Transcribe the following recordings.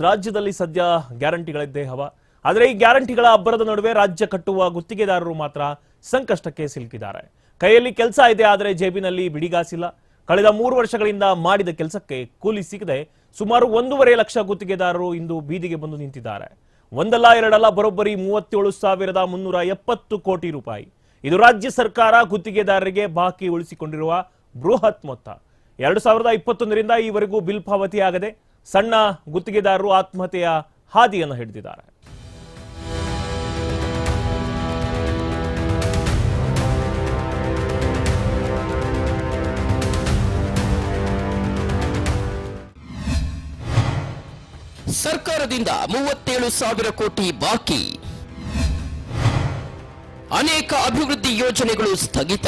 ರಾಜ್ಯದಲ್ಲಿ ಸದ್ಯ ಗ್ಯಾರಂಟಿಗಳಿದ್ದೇ ಹವ. ಆದರೆ ಈ ಗ್ಯಾರಂಟಿಗಳ ಅಬ್ಬರದ ನಡುವೆ ರಾಜ್ಯ ಕಟ್ಟುವ ಗುತ್ತಿಗೆದಾರರು ಮಾತ್ರ ಸಂಕಷ್ಟಕ್ಕೆ ಸಿಲುಕಿದ್ದಾರೆ. ಕೈಯಲ್ಲಿ ಕೆಲಸ ಇದೆ, ಆದರೆ ಜೇಬಿನಲ್ಲಿ ಬಿಡಿಗಾಸಿಲ್ಲ. ಕಳೆದ 3 ವರ್ಷಗಳಿಂದ ಮಾಡಿದ ಕೆಲಸಕ್ಕೆ ಕೂಲಿ ಸಿಗದೆ ಸುಮಾರು 1.5 ಲಕ್ಷ ಗುತ್ತಿಗೆದಾರರು ಇಂದು ಬೀದಿಗೆ ಬಂದು ನಿಂತಿದ್ದಾರೆ. ಒಂದಲ್ಲ ಎರಡಲ್ಲ ಬರೋಬ್ಬರಿ 37,370 ಕೋಟಿ ರೂಪಾಯಿ. ಇದು ರಾಜ್ಯ ಸರ್ಕಾರ ಗುತ್ತಿಗೆದಾರರಿಗೆ ಬಾಕಿ ಉಳಿಸಿಕೊಂಡಿರುವ ಬೃಹತ್ ಮೊತ್ತ. 2021ರಿಂದ ಈವರೆಗೂ ಬಿಲ್ ಪಾವತಿಯಾಗದೆ ಸಣ್ಣ ಗುತ್ತಿಗೆದಾರರು ಆತ್ಮಹತ್ಯೆಯ ಹಾದಿಯನ್ನು ಹಿಡಿದಿದ್ದಾರೆ. ಸರ್ಕಾರದಿಂದ 37,000 ಕೋಟಿ ಬಾಕಿ. ಅನೇಕ ಅಭಿವೃದ್ಧಿ ಯೋಜನೆಗಳು ಸ್ಥಗಿತ.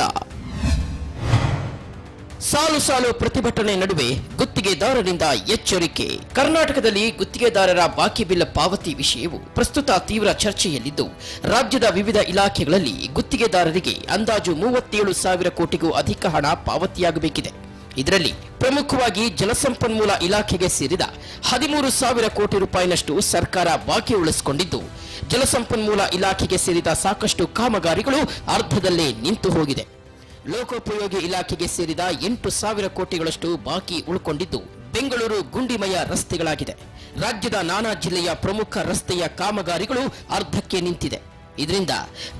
ಸಾಲು ಪ್ರತಿಭಟನೆ ನಡುವೆ ಗುತ್ತಿಗೆದಾರರಿಂದ ಎಚ್ಚರಿಕೆ. ಕರ್ನಾಟಕದಲ್ಲಿ ಗುತ್ತಿಗೆದಾರರ ಬಾಕಿ ಬಿಲ್ ಪಾವತಿ ವಿಷಯವು ಪ್ರಸ್ತುತ ತೀವ್ರ ಚರ್ಚೆಯಲ್ಲಿದ್ದು, ರಾಜ್ಯದ ವಿವಿಧ ಇಲಾಖೆಗಳಲ್ಲಿ ಗುತ್ತಿಗೆದಾರರಿಗೆ ಅಂದಾಜು 37,000 ಕೋಟಿಗೂ ಅಧಿಕ ಹಣ ಪಾವತಿಯಾಗಬೇಕಿದೆ. ಇದರಲ್ಲಿ ಪ್ರಮುಖವಾಗಿ ಜಲಸಂಪನ್ಮೂಲ ಇಲಾಖೆಗೆ ಸೇರಿದ 13,000 ಕೋಟಿ ರೂಪಾಯಿನಷ್ಟು ಸರ್ಕಾರ ಬಾಕಿ ಉಳಿಸಿಕೊಂಡಿದ್ದು, ಜಲಸಂಪನ್ಮೂಲ ಇಲಾಖೆಗೆ ಸೇರಿದ ಸಾಕಷ್ಟು ಕಾಮಗಾರಿಗಳು ಅರ್ಧದಲ್ಲೇ ನಿಂತು ಹೋಗಿದೆ. ಲೋಕೋಪಯೋಗಿ ಇಲಾಖೆಗೆ ಸೇರಿದ 8,000 ಕೋಟಿಗಳಷ್ಟು ಬಾಕಿ ಉಳ್ಕೊಂಡಿದ್ದು, ಬೆಂಗಳೂರು ಗುಂಡಿಮಯ ರಸ್ತೆಗಳಾಗಿದೆ. ರಾಜ್ಯದ ನಾನಾ ಜಿಲ್ಲೆಯ ಪ್ರಮುಖ ರಸ್ತೆಯ ಕಾಮಗಾರಿಗಳು ಅರ್ಧಕ್ಕೆ ನಿಂತಿದೆ. ಇದರಿಂದ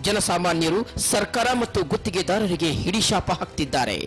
ಜನಸಾಮಾನ್ಯರು ಸರ್ಕಾರ ಮತ್ತು ಗುತ್ತಿಗೆದಾರರಿಗೆ ಹಿಡಿಶಾಪ ಹಾಕ್ತಿದ್ದಾರೆ.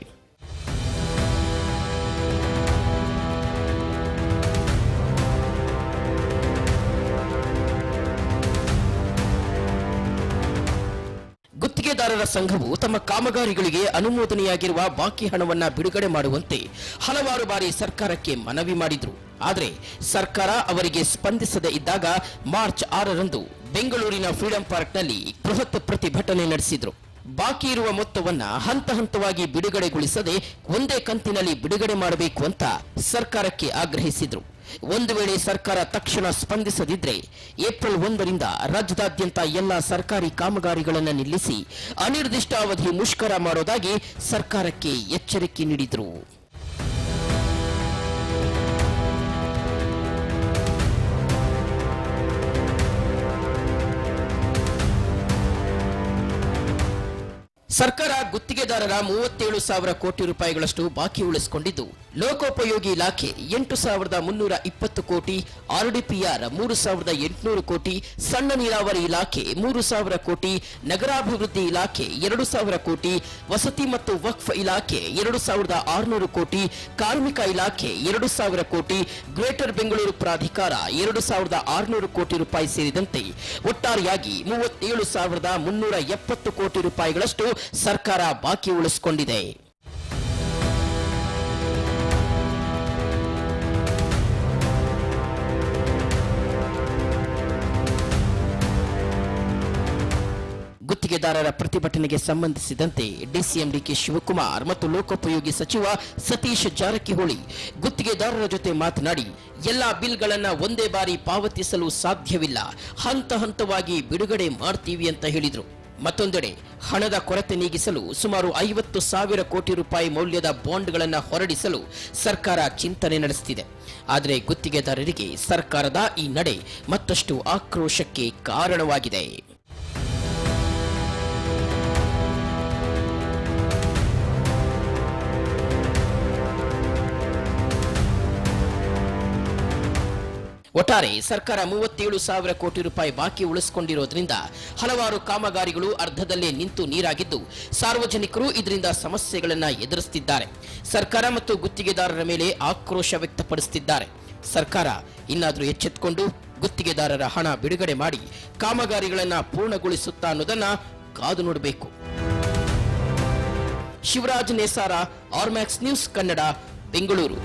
ಗುತ್ತಿಗೆದಾರರ ಸಂಘವು ತಮ್ಮ ಕಾಮಗಾರಿಗಳಿಗೆ ಅನುಮೋದನೆಯಾಗಿರುವ ಬಾಕಿ ಹಣವನ್ನ ಬಿಡುಗಡೆ ಮಾಡುವಂತೆ ಹಲವಾರು ಬಾರಿ ಸರ್ಕಾರಕ್ಕೆ ಮನವಿ ಮಾಡಿದ್ರು. ಆದರೆ ಸರ್ಕಾರ ಅವರಿಗೆ ಸ್ಪಂದಿಸದೇ ಇದ್ದಾಗ ಮಾರ್ಚ್ 6ರಂದು ಬೆಂಗಳೂರಿನ ಫ್ರೀಡಂ ಪಾರ್ಕ್ನಲ್ಲಿ ಬೃಹತ್ ಪ್ರತಿಭಟನೆ ನಡೆಸಿದ್ರು. ಬಾಕಿ ಇರುವ ಮೊತ್ತವನ್ನ ಹಂತ ಹಂತವಾಗಿ ಬಿಡುಗಡೆಗೊಳಿಸದೆ ಒಂದೇ ಕಂತಿನಲ್ಲಿ ಬಿಡುಗಡೆ ಮಾಡಬೇಕು ಅಂತ ಸರ್ಕಾರಕ್ಕೆ ಆಗ್ರಹಿಸಿದ್ರು. ಒಂದು ವೇಳೆ ಸರ್ಕಾರ ತಕ್ಷಣ ಸ್ಪಂದಿಸದಿದ್ರೆ ಏಪ್ರಿಲ್ 1ರಿಂದ ರಾಜ್ಯದಾದ್ಯಂತ ಎಲ್ಲ ಸರ್ಕಾರಿ ಕಾಮಗಾರಿಗಳನ್ನು ನಿಲ್ಲಿಸಿ ಅನಿರ್ದಿಷ್ಟಾವಧಿ ಮುಷ್ಕರ ಮಾಡೋದಾಗಿ ಸರ್ಕಾರಕ್ಕೆ ಎಚ್ಚರಿಕೆ ನೀಡಿದರು. ಸರ್ಕಾರ ಗುತ್ತಿಗೆದಾರರ 37,000 ಕೋಟಿ ರೂಪಾಯಿಗಳಷ್ಟು ಬಾಕಿ ಉಳಿಸಿಕೊಂಡಿದ್ದು, ಲೋಕೋಪಯೋಗಿ ಇಲಾಖೆ 8,320 ಕೋಟಿ, ಆರ್ಡಿಪಿಆರ್ 3,800 ಕೋಟಿ, ಸಣ್ಣ ನೀರಾವರಿ ಇಲಾಖೆ 3,000 ಕೋಟಿ, ನಗರಾಭಿವೃದ್ಧಿ ಇಲಾಖೆ 2,000 ಕೋಟಿ, ವಸತಿ ಮತ್ತು ವಕ್ಫ್ ಇಲಾಖೆ 2,600 ಕೋಟಿ, ಕಾರ್ಮಿಕ ಇಲಾಖೆ 2,000 ಕೋಟಿ, ಗ್ರೇಟರ್ ಬೆಂಗಳೂರು ಪ್ರಾಧಿಕಾರ 2,600 ಕೋಟಿ ರೂಪಾಯಿ ಸೇರಿದಂತೆ ಒಟ್ಟಾರೆಯಾಗಿ 37,370 ಕೋಟಿ ರೂಪಾಯಿಗಳಷ್ಟು ಸರ್ಕಾರ ಬಾಕಿ ಉಳಿಸಿಕೊಂಡಿದೆ. ಗುತ್ತಿಗೆದಾರರ ಪ್ರತಿಭಟನೆಗೆ ಸಂಬಂಧಿಸಿದಂತೆ ಡಿಸಿಎಂ ಡಿಕೆ ಶಿವಕುಮಾರ್ ಮತ್ತು ಲೋಕೋಪಯೋಗಿ ಸಚಿವ ಸತೀಶ್ ಜಾರಕಿಹೊಳಿ ಗುತ್ತಿಗೆದಾರರ ಜೊತೆ ಮಾತನಾಡಿ, ಎಲ್ಲಾ ಬಿಲ್ಗಳನ್ನ ಒಂದೇ ಬಾರಿ ಪಾವತಿಸಲು ಸಾಧ್ಯವಿಲ್ಲ, ಹಂತ ಹಂತವಾಗಿ ಬಿಡುಗಡೆ ಮಾಡ್ತೀವಿ ಅಂತ ಹೇಳಿದ್ರು. ಮತ್ತೊಂದೆಡೆ ಹಣದ ಕೊರತೆ ನೀಗಿಸಲು ಸುಮಾರು 50,000 ಕೋಟಿ ರೂಪಾಯಿ ಮೌಲ್ಯದ ಬಾಂಡ್ಗಳನ್ನು ಹೊರಡಿಸಲು ಸರ್ಕಾರ ಚಿಂತನೆ ನಡೆಸುತ್ತಿದೆ. ಆದರೆ ಗುತ್ತಿಗೆದಾರರಿಗೆ ಸರ್ಕಾರದ ಈ ನಡೆ ಮತ್ತಷ್ಟು ಆಕ್ರೋಶಕ್ಕೆ ಕಾರಣವಾಗಿದೆ. ಒಟ್ಟಾರೆ ಸರ್ಕಾರ 37,000 ಕೋಟಿ ರೂಪಾಯಿ ಬಾಕಿ ಉಳಿಸಿಕೊಂಡಿರೋದ್ರಿಂದ ಹಲವಾರು ಕಾಮಗಾರಿಗಳು ಅರ್ಧದಲ್ಲೇ ನಿಂತು ನೀರಾಗಿದ್ದು, ಸಾರ್ವಜನಿಕರು ಇದರಿಂದ ಸಮಸ್ಯೆಗಳನ್ನು ಎದುರಿಸುತ್ತಿದ್ದಾರೆ. ಸರ್ಕಾರ ಮತ್ತು ಗುತ್ತಿಗೆದಾರರ ಮೇಲೆ ಆಕ್ರೋಶ ವ್ಯಕ್ತಪಡಿಸುತ್ತಿದ್ದಾರೆ. ಸರ್ಕಾರ ಇನ್ನಾದರೂ ಎಚ್ಚೆತ್ತುಕೊಂಡು ಗುತ್ತಿಗೆದಾರರ ಹಣ ಬಿಡುಗಡೆ ಮಾಡಿ ಕಾಮಗಾರಿಗಳನ್ನು ಪೂರ್ಣಗೊಳಿಸುತ್ತಾ ಅನ್ನೋದನ್ನ ಕಾದು ನೋಡಬೇಕು. ಶಿವರಾಜ್ ನೇಸಾರ, ಆರ್ಮ್ಯಾಕ್ಸ್ ನ್ಯೂಸ್ ಕನ್ನಡ, ಬೆಂಗಳೂರು.